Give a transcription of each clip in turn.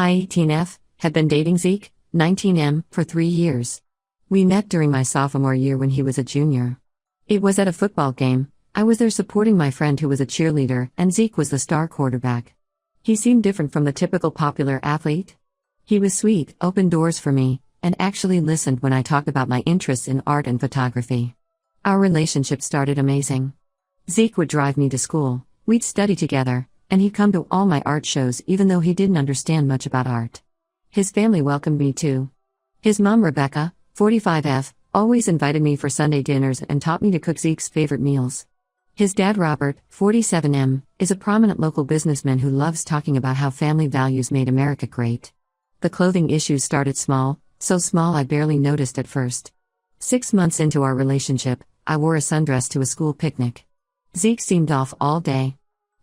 I, 18F, had been dating Zeke, 19M, for 3 years. We met during my sophomore year when he was a junior. It was at a football game. I was there supporting my friend who was a cheerleader, and Zeke was the star quarterback. He seemed different from the typical popular athlete. He was sweet, opened doors for me, and actually listened when I talked about my interests in art and photography. Our relationship started amazing. Zeke would drive me to school, we'd study together, and he'd come to all my art shows even though he didn't understand much about art. His family welcomed me too. His mom Rebecca, 45F, always invited me for Sunday dinners and taught me to cook Zeke's favorite meals. His dad Robert, 47M, is a prominent local businessman who loves talking about how family values made America great. The clothing issues started small, so small I barely noticed at first. 6 months into our relationship, I wore a sundress to a school picnic. Zeke seemed off all day.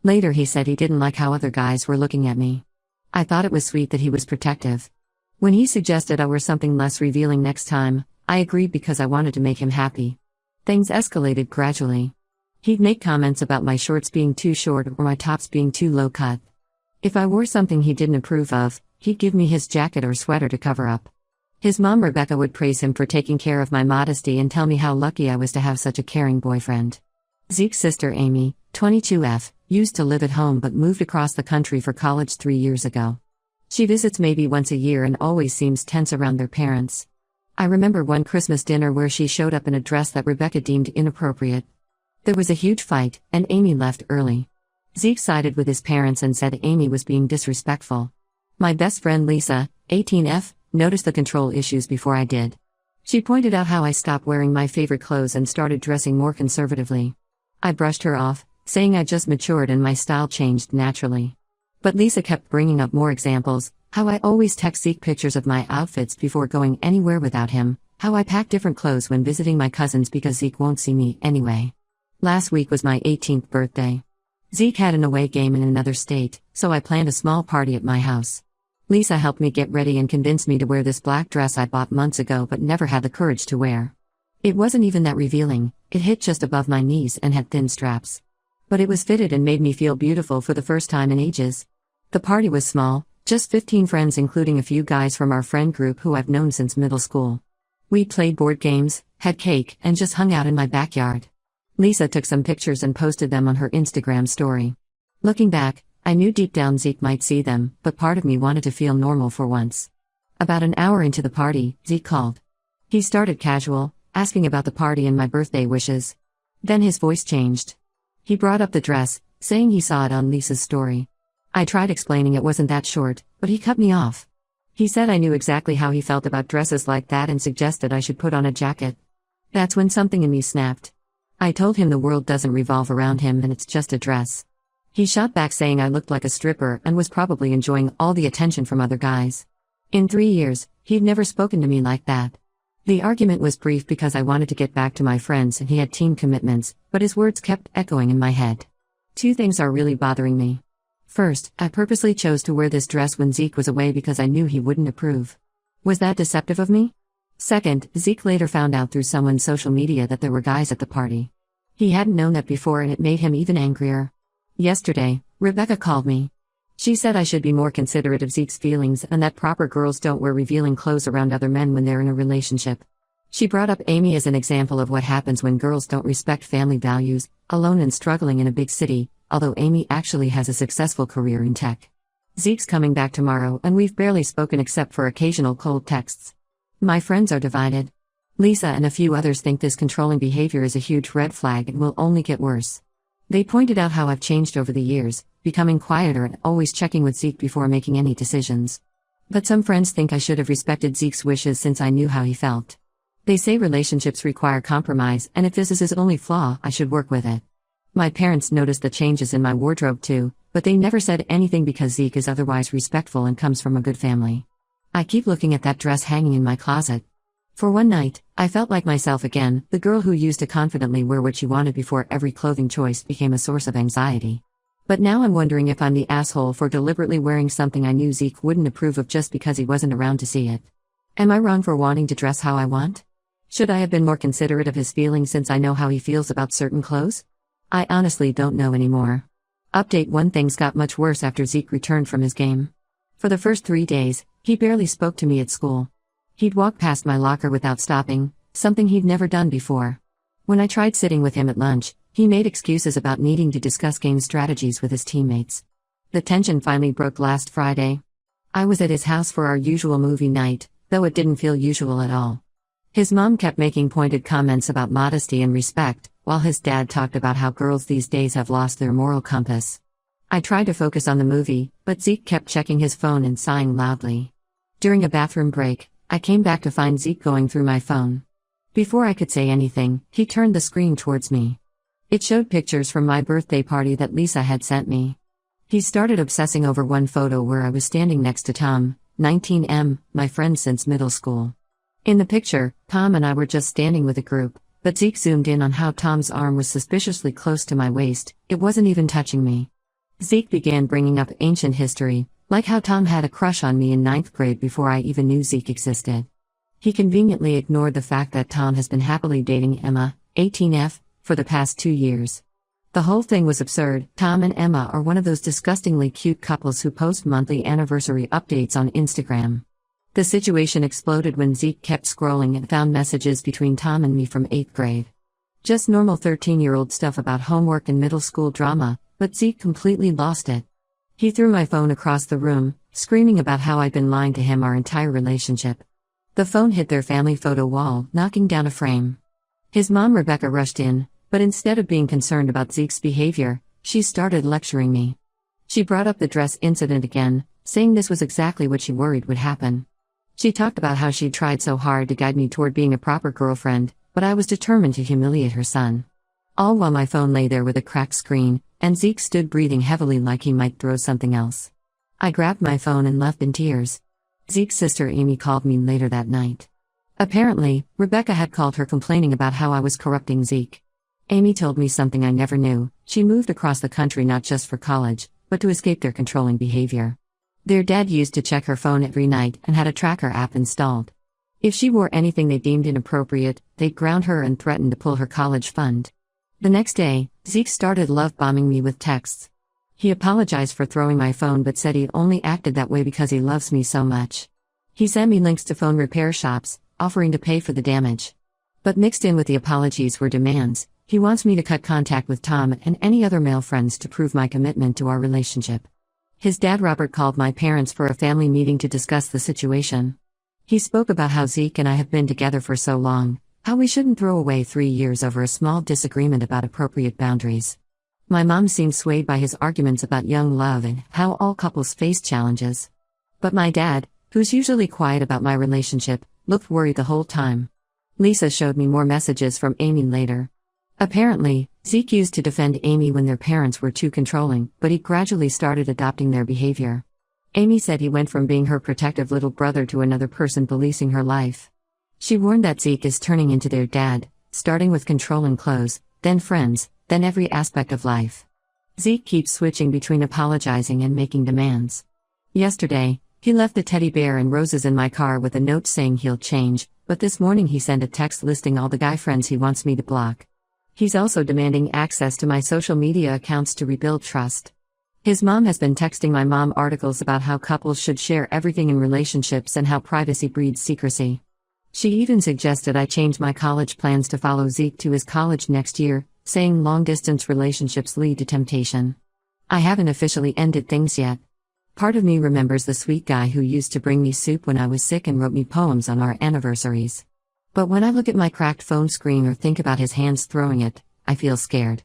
Later he said he didn't like how other guys were looking at me. I thought it was sweet that he was protective. When he suggested I wear something less revealing next time, I agreed because I wanted to make him happy. Things escalated gradually. He'd make comments about my shorts being too short or my tops being too low cut. If I wore something he didn't approve of, he'd give me his jacket or sweater to cover up. His mom Rebecca would praise him for taking care of my modesty and tell me how lucky I was to have such a caring boyfriend. Zeke's sister Amy, 22F, used to live at home but moved across the country for college 3 years ago. She visits maybe once a year and always seems tense around their parents. I remember one Christmas dinner where she showed up in a dress that Rebecca deemed inappropriate. There was a huge fight, and Amy left early. Zeke sided with his parents and said Amy was being disrespectful. My best friend Lisa, 18F, noticed the control issues before I did. She pointed out how I stopped wearing my favorite clothes and started dressing more conservatively. I brushed her off, saying I just matured and my style changed naturally. But Lisa kept bringing up more examples, how I always text Zeke pictures of my outfits before going anywhere without him, how I pack different clothes when visiting my cousins because Zeke won't see me anyway. Last week was my 18th birthday. Zeke had an away game in another state, so I planned a small party at my house. Lisa helped me get ready and convinced me to wear this black dress I bought months ago but never had the courage to wear. It wasn't even that revealing, it hit just above my knees and had thin straps. But it was fitted and made me feel beautiful for the first time in ages. The party was small, just 15 friends including a few guys from our friend group who I've known since middle school. We played board games, had cake, and just hung out in my backyard. Lisa took some pictures and posted them on her Instagram story. Looking back, I knew deep down Zeke might see them, but part of me wanted to feel normal for once. About an hour into the party, Zeke called. He started casual, asking about the party and my birthday wishes. Then his voice changed. He brought up the dress, saying he saw it on Lisa's story. I tried explaining it wasn't that short, but he cut me off. He said I knew exactly how he felt about dresses like that and suggested I should put on a jacket. That's when something in me snapped. I told him the world doesn't revolve around him and it's just a dress. He shot back saying I looked like a stripper and was probably enjoying all the attention from other guys. In 3 years, he'd never spoken to me like that. The argument was brief because I wanted to get back to my friends and he had team commitments, but his words kept echoing in my head. 2 things are really bothering me. First, I purposely chose to wear this dress when Zeke was away because I knew he wouldn't approve. Was that deceptive of me? Second, Zeke later found out through someone's social media that there were guys at the party. He hadn't known that before and it made him even angrier. Yesterday, Rebecca called me. She said I should be more considerate of Zeke's feelings and that proper girls don't wear revealing clothes around other men when they're in a relationship. She brought up Amy as an example of what happens when girls don't respect family values, alone and struggling in a big city, although Amy actually has a successful career in tech. Zeke's coming back tomorrow and we've barely spoken except for occasional cold texts. My friends are divided. Lisa and a few others think this controlling behavior is a huge red flag and will only get worse. They pointed out how I've changed over the years, becoming quieter and always checking with Zeke before making any decisions. But some friends think I should have respected Zeke's wishes since I knew how he felt. They say relationships require compromise and if this is his only flaw, I should work with it. My parents noticed the changes in my wardrobe too, but they never said anything because Zeke is otherwise respectful and comes from a good family. I keep looking at that dress hanging in my closet. For one night, I felt like myself again, the girl who used to confidently wear what she wanted before every clothing choice became a source of anxiety. But now I'm wondering if I'm the asshole for deliberately wearing something I knew Zeke wouldn't approve of just because he wasn't around to see it. Am I wrong for wanting to dress how I want? Should I have been more considerate of his feelings since I know how he feels about certain clothes? I honestly don't know anymore. Update 1: Things got much worse after Zeke returned from his game. For the first 3 days, he barely spoke to me at school. He'd walk past my locker without stopping, something he'd never done before. When I tried sitting with him at lunch, he made excuses about needing to discuss game strategies with his teammates. The tension finally broke last Friday. I was at his house for our usual movie night, though it didn't feel usual at all. His mom kept making pointed comments about modesty and respect, while his dad talked about how girls these days have lost their moral compass. I tried to focus on the movie, but Zeke kept checking his phone and sighing loudly. During a bathroom break, I came back to find Zeke going through my phone. Before I could say anything, he turned the screen towards me. It showed pictures from my birthday party that Lisa had sent me. He started obsessing over one photo where I was standing next to Tom, 19M, my friend since middle school. In the picture, Tom and I were just standing with a group, but Zeke zoomed in on how Tom's arm was suspiciously close to my waist. It wasn't even touching me. Zeke began bringing up ancient history, like how Tom had a crush on me in 9th grade before I even knew Zeke existed. He conveniently ignored the fact that Tom has been happily dating Emma, 18F, for the past 2 years. The whole thing was absurd. Tom and Emma are one of those disgustingly cute couples who post monthly anniversary updates on Instagram. The situation exploded when Zeke kept scrolling and found messages between Tom and me from 8th grade. Just normal 13-year-old stuff about homework and middle school drama, but Zeke completely lost it. He threw my phone across the room, screaming about how I'd been lying to him our entire relationship. The phone hit their family photo wall, knocking down a frame. His mom Rebecca rushed in, but instead of being concerned about Zeke's behavior, she started lecturing me. She brought up the dress incident again, saying this was exactly what she worried would happen. She talked about how she'd tried so hard to guide me toward being a proper girlfriend, but I was determined to humiliate her son. All while my phone lay there with a cracked screen, and Zeke stood breathing heavily like he might throw something else. I grabbed my phone and left in tears. Zeke's sister Amy called me later that night. Apparently, Rebecca had called her complaining about how I was corrupting Zeke. Amy told me something I never knew. She moved across the country not just for college, but to escape their controlling behavior. Their dad used to check her phone every night and had a tracker app installed. If she wore anything they deemed inappropriate, they'd ground her and threaten to pull her college fund. The next day, Zeke started love-bombing me with texts. He apologized for throwing my phone but said he only acted that way because he loves me so much. He sent me links to phone repair shops, offering to pay for the damage. But mixed in with the apologies were demands. He wants me to cut contact with Tom and any other male friends to prove my commitment to our relationship. His dad Robert called my parents for a family meeting to discuss the situation. He spoke about how Zeke and I have been together for so long, how we shouldn't throw away 3 years over a small disagreement about appropriate boundaries. My mom seemed swayed by his arguments about young love and how all couples face challenges. But my dad, who's usually quiet about my relationship, looked worried the whole time. Lisa showed me more messages from Amy later. Apparently, Zeke used to defend Amy when their parents were too controlling, but he gradually started adopting their behavior. Amy said he went from being her protective little brother to another person policing her life. She warned that Zeke is turning into their dad, starting with controlling clothes, then friends, then every aspect of life. Zeke keeps switching between apologizing and making demands. Yesterday, he left the teddy bear and roses in my car with a note saying he'll change, but this morning he sent a text listing all the guy friends he wants me to block. He's also demanding access to my social media accounts to rebuild trust. His mom has been texting my mom articles about how couples should share everything in relationships and how privacy breeds secrecy. She even suggested I change my college plans to follow Zeke to his college next year, saying long-distance relationships lead to temptation. I haven't officially ended things yet. Part of me remembers the sweet guy who used to bring me soup when I was sick and wrote me poems on our anniversaries. But when I look at my cracked phone screen or think about his hands throwing it, I feel scared.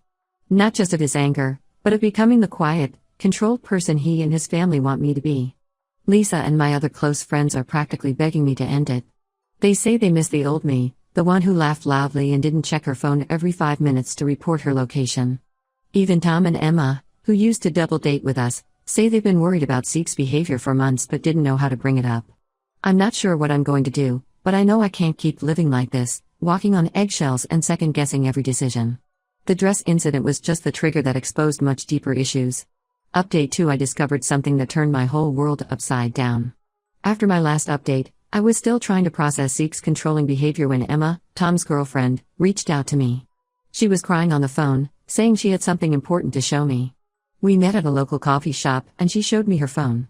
Not just of his anger, but of becoming the quiet, controlled person he and his family want me to be. Lisa and my other close friends are practically begging me to end it. They say they miss the old me, the one who laughed loudly and didn't check her phone every 5 minutes to report her location. Even Tom and Emma, who used to double date with us, say they've been worried about Zeke's behavior for months but didn't know how to bring it up. I'm not sure what I'm going to do, but I know I can't keep living like this, walking on eggshells and second-guessing every decision. The dress incident was just the trigger that exposed much deeper issues. Update 2: I discovered something that turned my whole world upside down. After my last update, I was still trying to process Zeke's controlling behavior when Emma, Tom's girlfriend, reached out to me. She was crying on the phone, saying she had something important to show me. We met at a local coffee shop, and she showed me her phone.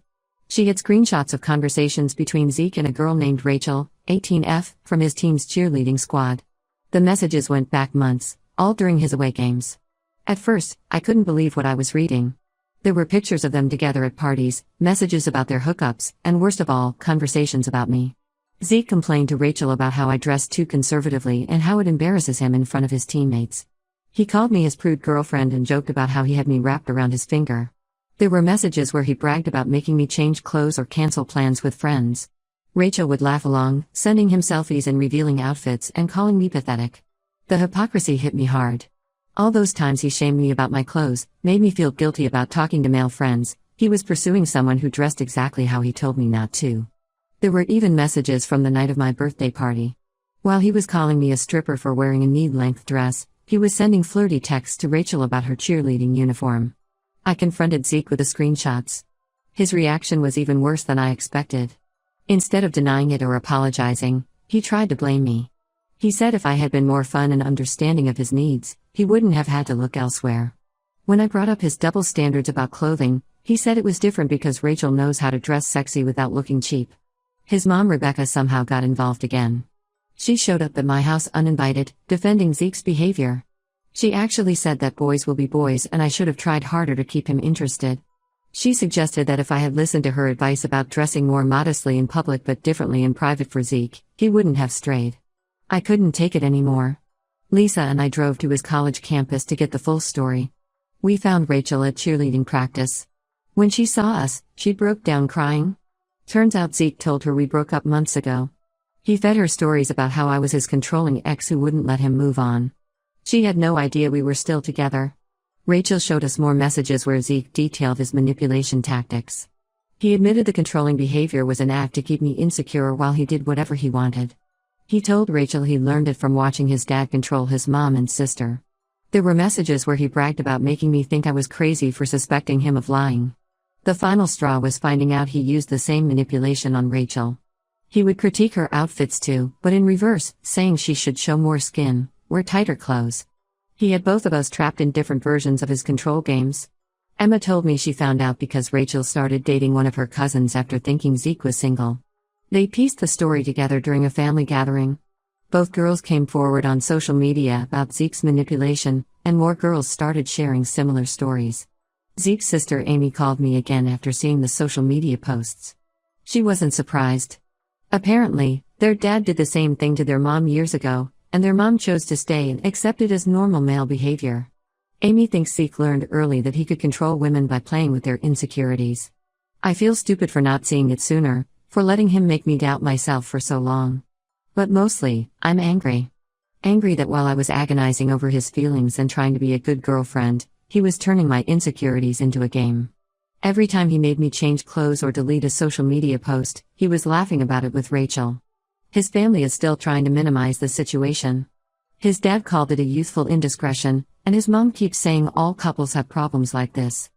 She had screenshots of conversations between Zeke and a girl named Rachel, 18F, from his team's cheerleading squad. The messages went back months, all during his away games. At first, I couldn't believe what I was reading. There were pictures of them together at parties, messages about their hookups, and worst of all, conversations about me. Zeke complained to Rachel about how I dressed too conservatively and how it embarrasses him in front of his teammates. He called me his prude girlfriend and joked about how he had me wrapped around his finger. There were messages where he bragged about making me change clothes or cancel plans with friends. Rachel would laugh along, sending him selfies and revealing outfits and calling me pathetic. The hypocrisy hit me hard. All those times he shamed me about my clothes, made me feel guilty about talking to male friends. He was pursuing someone who dressed exactly how he told me not to. There were even messages from the night of my birthday party. While he was calling me a stripper for wearing a knee-length dress, he was sending flirty texts to Rachel about her cheerleading uniform. I confronted Zeke with the screenshots. His reaction was even worse than I expected. Instead of denying it or apologizing, he tried to blame me. He said if I had been more fun and understanding of his needs, he wouldn't have had to look elsewhere. When I brought up his double standards about clothing, he said it was different because Rachel knows how to dress sexy without looking cheap. His mom Rebecca somehow got involved again. She showed up at my house uninvited, defending Zeke's behavior. She actually said that boys will be boys and I should have tried harder to keep him interested. She suggested that if I had listened to her advice about dressing more modestly in public but differently in private for Zeke, he wouldn't have strayed. I couldn't take it anymore. Lisa and I drove to his college campus to get the full story. We found Rachel at cheerleading practice. When she saw us, she broke down crying. Turns out Zeke told her we broke up months ago. He fed her stories about how I was his controlling ex who wouldn't let him move on. She had no idea we were still together. Rachel showed us more messages where Zeke detailed his manipulation tactics. He admitted the controlling behavior was an act to keep me insecure while he did whatever he wanted. He told Rachel he learned it from watching his dad control his mom and sister. There were messages where he bragged about making me think I was crazy for suspecting him of lying. The final straw was finding out he used the same manipulation on Rachel. He would critique her outfits too, but in reverse, saying she should show more skin, wear tighter clothes. He had both of us trapped in different versions of his control games. Emma told me she found out because Rachel started dating one of her cousins after thinking Zeke was single. They pieced the story together during a family gathering. Both girls came forward on social media about Zeke's manipulation, and more girls started sharing similar stories. Zeke's sister Amy called me again after seeing the social media posts. She wasn't surprised. Apparently, their dad did the same thing to their mom years ago, and their mom chose to stay and accept it as normal male behavior. Amy thinks Zeke learned early that he could control women by playing with their insecurities. I feel stupid for not seeing it sooner, for letting him make me doubt myself for so long. But mostly, I'm angry. Angry that while I was agonizing over his feelings and trying to be a good girlfriend, he was turning my insecurities into a game. Every time he made me change clothes or delete a social media post, he was laughing about it with Rachel. His family is still trying to minimize the situation. His dad called it a youthful indiscretion, and his mom keeps saying all couples have problems like this.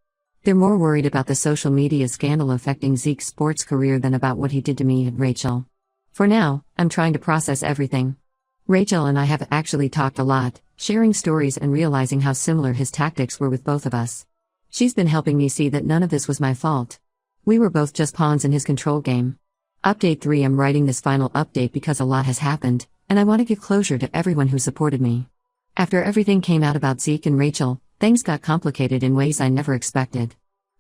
They're more worried about the social media scandal affecting Zeke's sports career than about what he did to me and Rachel. For now, I'm trying to process everything. Rachel and I have actually talked a lot, sharing stories and realizing how similar his tactics were with both of us. She's been helping me see that none of this was my fault. We were both just pawns in his control game. Update 3: I'm writing this final update because a lot has happened, and I want to give closure to everyone who supported me. After everything came out about Zeke and Rachel, things got complicated in ways I never expected.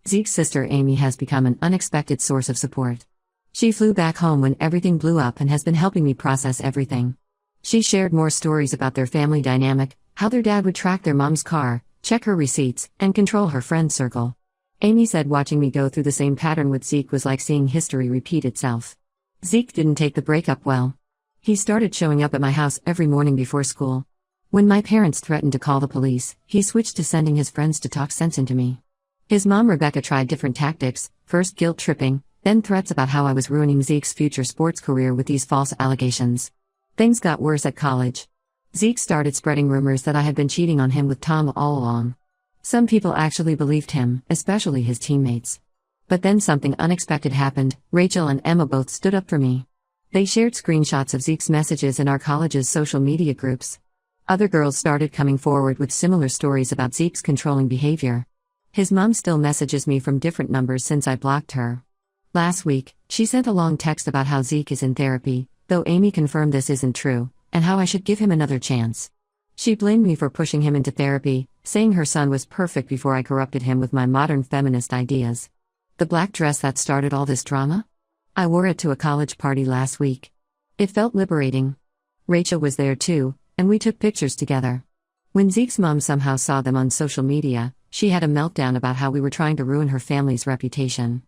Zeke's sister Amy has become an unexpected source of support. She flew back home when everything blew up and has been helping me process everything. She shared more stories about their family dynamic, how their dad would track their mom's car, check her receipts, and control her friend circle. Amy said watching me go through the same pattern with Zeke was like seeing history repeat itself. Zeke didn't take the breakup well. He started showing up at my house every morning before school. When my parents threatened to call the police, he switched to sending his friends to talk sense into me. His mom Rebecca tried different tactics, first guilt tripping, then threats about how I was ruining Zeke's future sports career with these false allegations. Things got worse at college. Zeke started spreading rumors that I had been cheating on him with Tom all along. Some people actually believed him, especially his teammates. But then something unexpected happened. Rachel and Emma both stood up for me. They shared screenshots of Zeke's messages in our college's social media groups. Other girls started coming forward with similar stories about Zeke's controlling behavior. His mom still messages me from different numbers since I blocked her. Last week, she sent a long text about how Zeke is in therapy, though Amy confirmed this isn't true, and how I should give him another chance. She blamed me for pushing him into therapy, saying her son was perfect before I corrupted him with my modern feminist ideas. The black dress that started all this drama? I wore it to a college party last week. It felt liberating. Rachel was there too, and we took pictures together. When Zeke's mom somehow saw them on social media, she had a meltdown about how we were trying to ruin her family's reputation.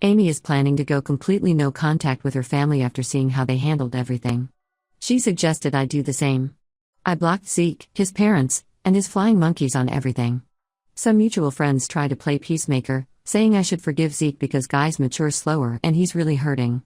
Amy is planning to go completely no contact with her family after seeing how they handled everything. She suggested I do the same. I blocked Zeke, his parents, and his flying monkeys on everything. Some mutual friends try to play peacemaker, saying I should forgive Zeke because guys mature slower and he's really hurting.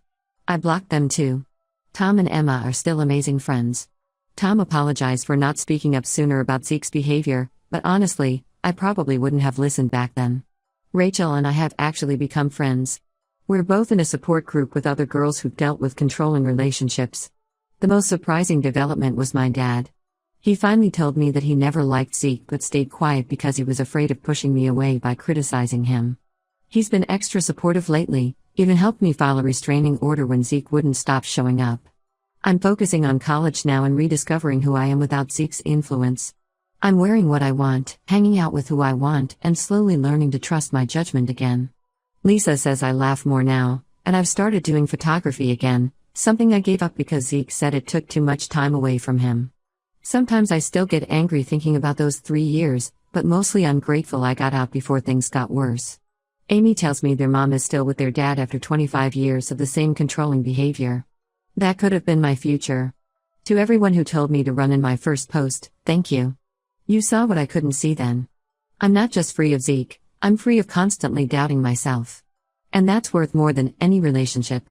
I blocked them too. Tom and Emma are still amazing friends. Tom apologized for not speaking up sooner about Zeke's behavior, but honestly, I probably wouldn't have listened back then. Rachel and I have actually become friends. We're both in a support group with other girls who've dealt with controlling relationships. The most surprising development was my dad. He finally told me that he never liked Zeke but stayed quiet because he was afraid of pushing me away by criticizing him. He's been extra supportive lately, even helped me file a restraining order when Zeke wouldn't stop showing up. I'm focusing on college now and rediscovering who I am without Zeke's influence. I'm wearing what I want, hanging out with who I want, and slowly learning to trust my judgment again. Lisa says I laugh more now, and I've started doing photography again, something I gave up because Zeke said it took too much time away from him. Sometimes I still get angry thinking about those 3 years, but mostly I'm grateful I got out before things got worse. Amy tells me their mom is still with their dad after 25 years of the same controlling behavior. That could have been my future. To everyone who told me to run in my first post, thank you. You saw what I couldn't see then. I'm not just free of Zeke, I'm free of constantly doubting myself. And that's worth more than any relationship.